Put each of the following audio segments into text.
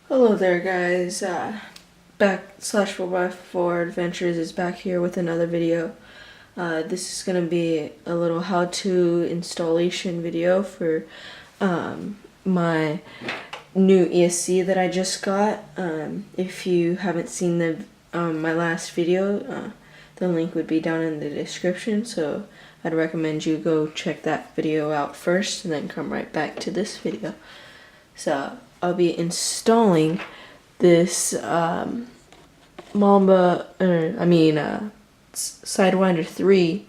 Hello there, guys. Back/4x4 Adventures is back here with another video. This is going to be a little how-to installation video for my new ESC that I just got. If you haven't seen my last video, the link would be down in the description, so I'd recommend you go check that video out first and then come right back to this video. So I'll be installing this Sidewinder 3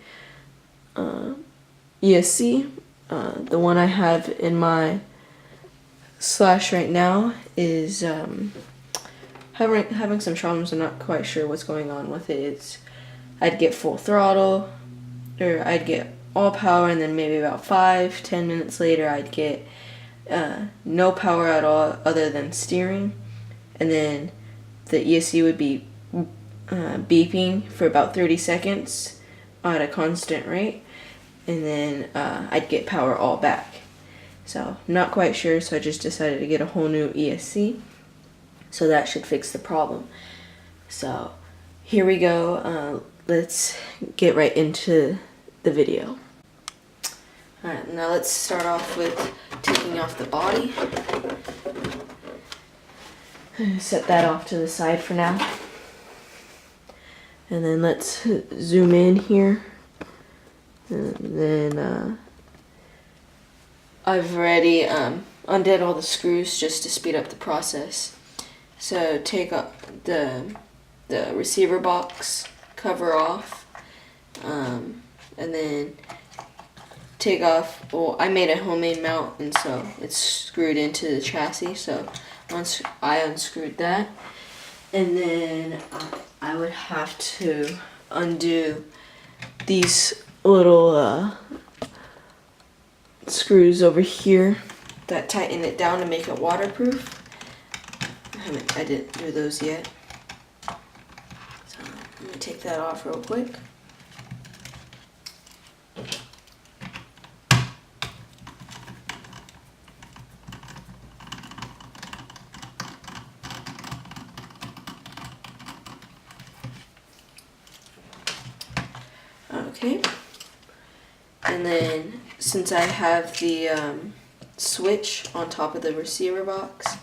ESC. The one I have in my slash right now is having some problems. I'm not quite sure what's going on with it. I'd get full throttle, or I'd get all power, and then maybe about 5-10 minutes later I'd get no power at all other than steering, and then the ESC would be beeping for about 30 seconds at a constant rate, and then I'd get power all back. So I'm not quite sure, so I just decided to get a whole new ESC, so that should fix the problem. So here we go. Let's get right into the video. Alright, now let's start off with taking off the body. Set that off to the side for now. And then let's zoom in here. And then I've already undid all the screws just to speed up the process. So take up the receiver box cover off, and then take off, well, I made a homemade mount, and so it's screwed into the chassis, so once I unscrewed that, and then I would have to undo these little screws over here that tighten it down to make it waterproof. I didn't do those yet, so let me take that off real quick. Okay, and then since I have the switch on top of the receiver box,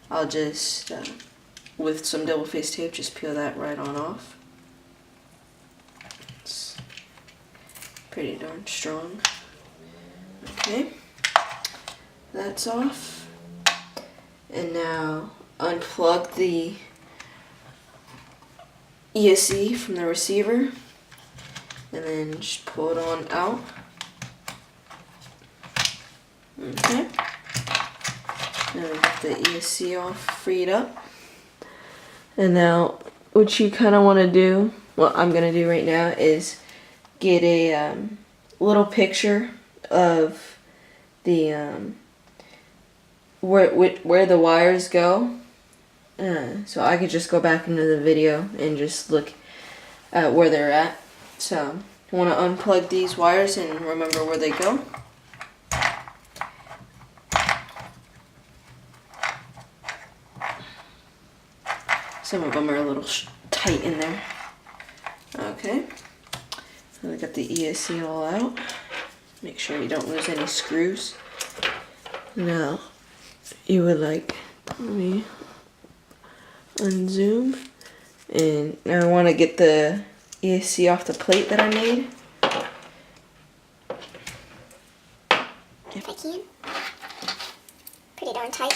I'll just, with some double face tape, just peel that right on off. It's pretty darn strong. Okay, that's off. And now unplug the ESC from the receiver, and then just pull it on out. Okay. Now we got the ESC all freed up. And now what you kind of want to do, what I'm going to do right now, is get a little picture of the where the wires go. So I could just go back into the video and just look at where they're at. So you want to unplug these wires and remember where they go. Some of them are a little tight in there. Okay, so we got the ESC all out. Make sure you don't lose any screws. Now you would let me unzoom, and now I want to get the ESC off the plate that I made. If I can. Pretty darn tight.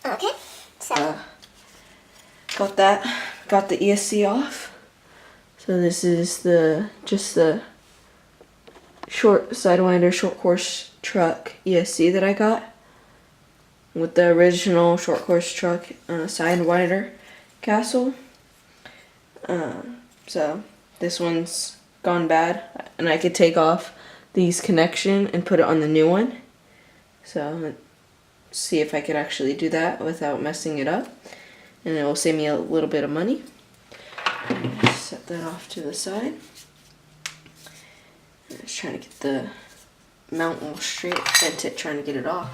Okay, so got the ESC off. So this is just the Sidewinder short course truck ESC that I got with the original short course truck Sidewinder castle. So this one's gone bad, and I could take off these connection and put it on the new one. So let's see if I could actually do that without messing it up, and it will save me a little bit of money. set that off to the side. I'm just trying to get the mount all straight, trying to get it off.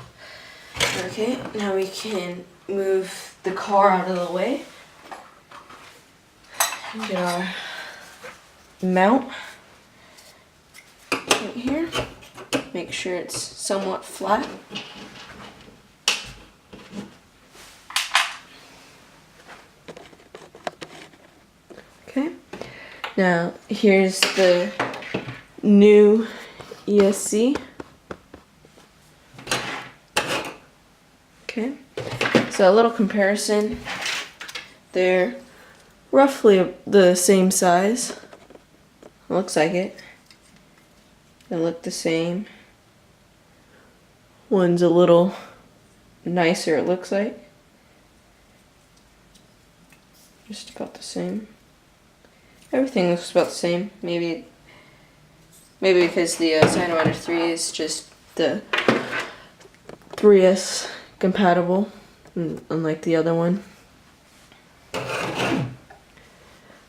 Okay, now we can move the car out of the way. Get our mount right here. Make sure it's somewhat flat. Okay, now here's the new ESC. Okay, so a little comparison. They're roughly the same size. Looks like it. They look the same. One's a little nicer, it looks like. Just about the same. Everything looks about the same. Maybe because the Sidewinder 3 is just the 3S compatible, unlike the other one.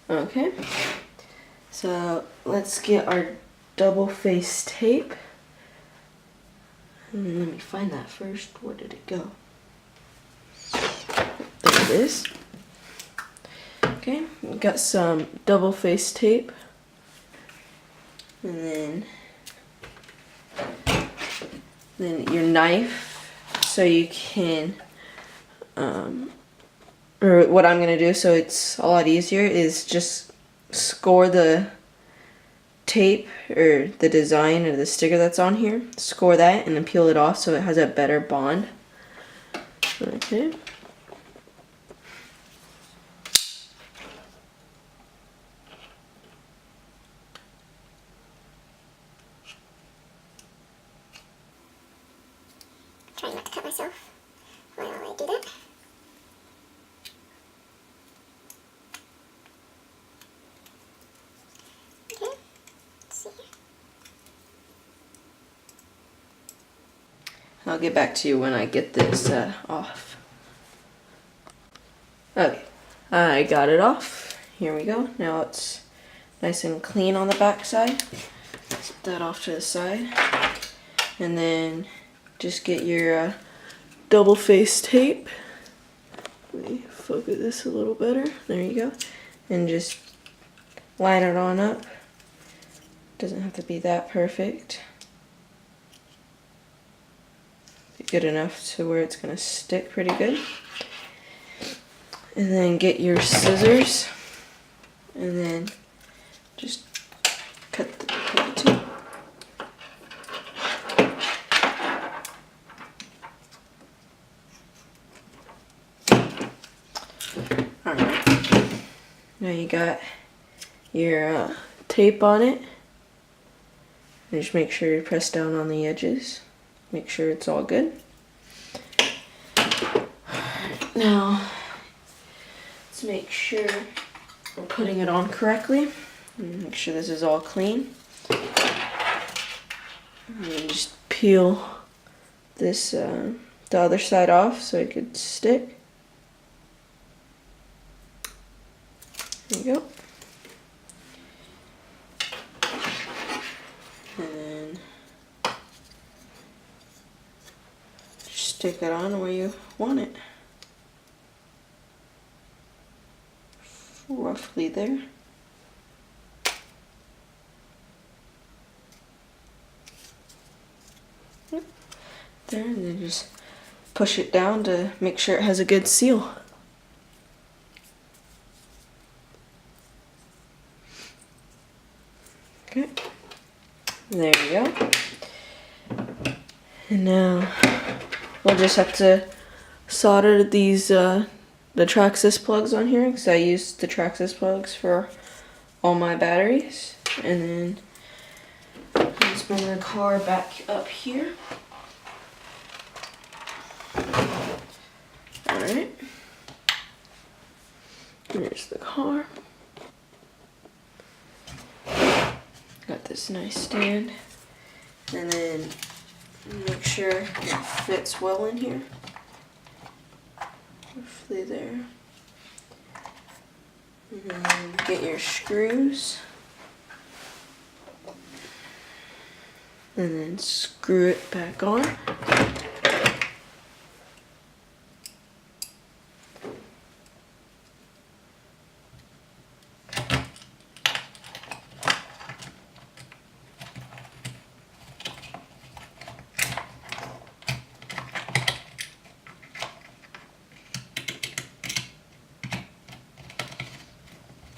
Okay, so let's get our double face tape. And let me find that first. Where did it go? There it is. Okay, we've got some double face tape, and then your knife, so you can, or what I'm gonna do so it's a lot easier is just score the tape or the design or the sticker that's on here, score that and then peel it off so it has a better bond. Okay. Trying not to cut myself while I do that. Okay, let's see. I'll get back to you when I get this off. Okay, I got it off. Here we go. Now it's nice and clean on the back side. Set that off to the side. And then just get your double face tape. Let me focus this a little better. There you go. And just line it on up. Doesn't have to be that perfect. Be good enough to where it's gonna stick pretty good. And then get your scissors and then just cut the tape. Alright, now you got your tape on it. And just make sure you press down on the edges. Make sure it's all good. Now, let's make sure we're putting it on correctly. And make sure this is all clean. And then just peel this, the other side off so it could stick. There you go. And then just stick it on where you want it. Roughly there. Yep. There, and then just push it down to make sure it has a good seal. Okay. There you go. And now we'll just have to solder these the Traxxas plugs on here, because I use the Traxxas plugs for all my batteries. And then just bring the car back up here. Alright. There's the car. Got this nice stand. And then make sure it fits well in here. Roughly there. And then get your screws. And then screw it back on.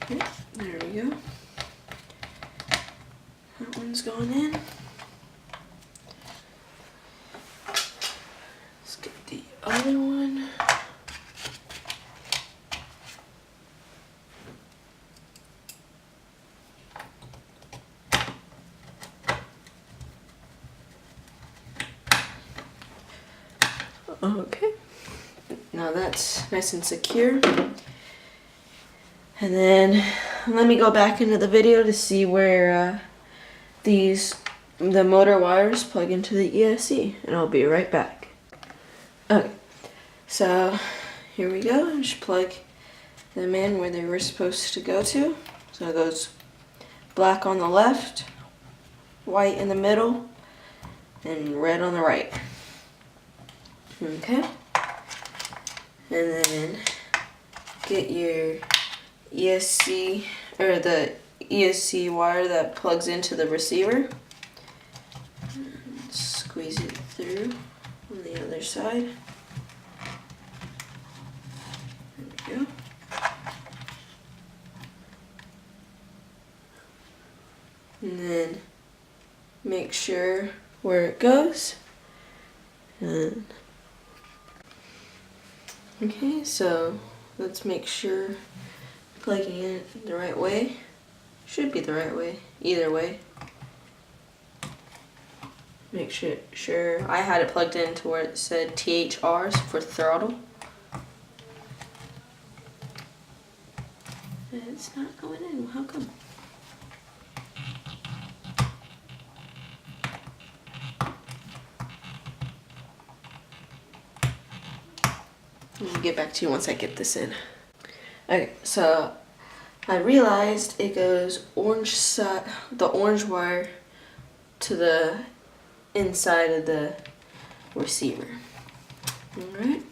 Okay, there we go. That one's going in. Let's get the other one. Okay, now that's nice and secure. And then let me go back into the video to see where the motor wires plug into the ESC, and I'll be right back. Okay, so here we go. Just plug them in where they were supposed to go to. So it goes black on the left, white in the middle, and red on the right. Okay, and then get your ESC, or the ESC wire that plugs into the receiver. And squeeze it through on the other side. There we go. And then make sure where it goes. And okay, so let's make sure plugging it the right way. Should be the right way, either way. Make sure I had it plugged in to where it said THRs for throttle. And it's not going in, how come? I'll get back to you once I get this in. Okay, so I realized it goes the orange wire to the inside of the receiver. Alright.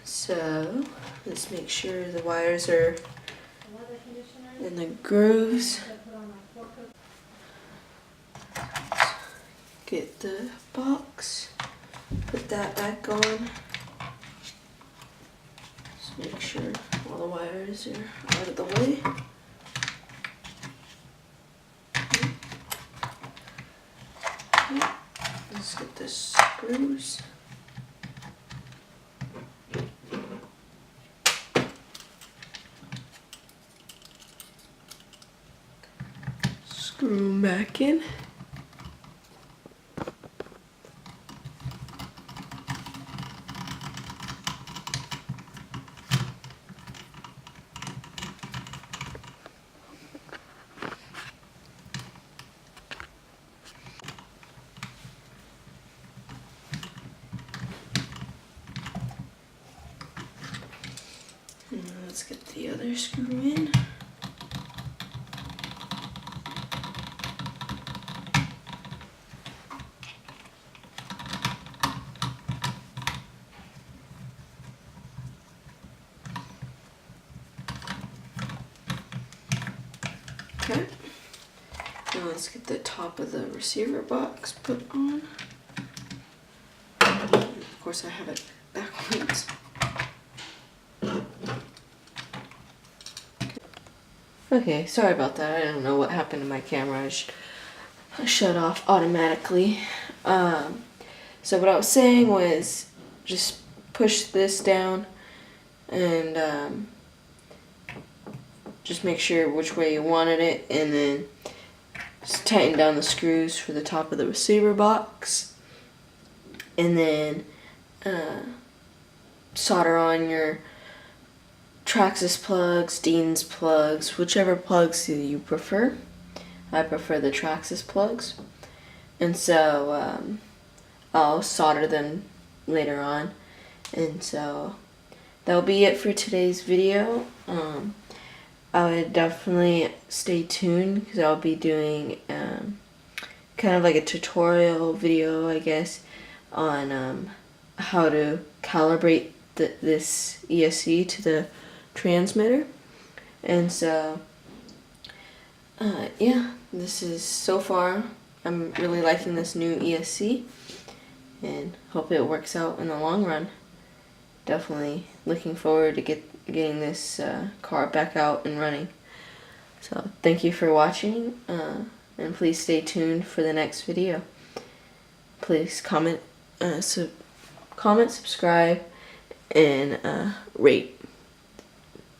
So let's make sure the wires are in the grooves. Get the box, put that back on. Just make sure all the wires are out of the way. Okay. Let's get the screws. Screw them back in. Let's get the other screw in. Okay. Now let's get the top of the receiver box put on. Of course I have it backwards. Okay, sorry about that. I don't know what happened to my camera. I shut off automatically. So what I was saying was just push this down and just make sure which way you wanted it, and then just tighten down the screws for the top of the receiver box, and then solder on your Traxxas plugs, Dean's plugs, whichever plugs you prefer. I prefer the Traxxas plugs, and so I'll solder them later on. And so that'll be it for today's video. I would definitely stay tuned because I'll be doing kind of like a tutorial video, I guess, on how to calibrate this ESC to the transmitter. And so, yeah, this is so far, I'm really liking this new ESC and hope it works out in the long run. Definitely looking forward to getting this car back out and running. So thank you for watching, and please stay tuned for the next video. Please comment, subscribe, and rate.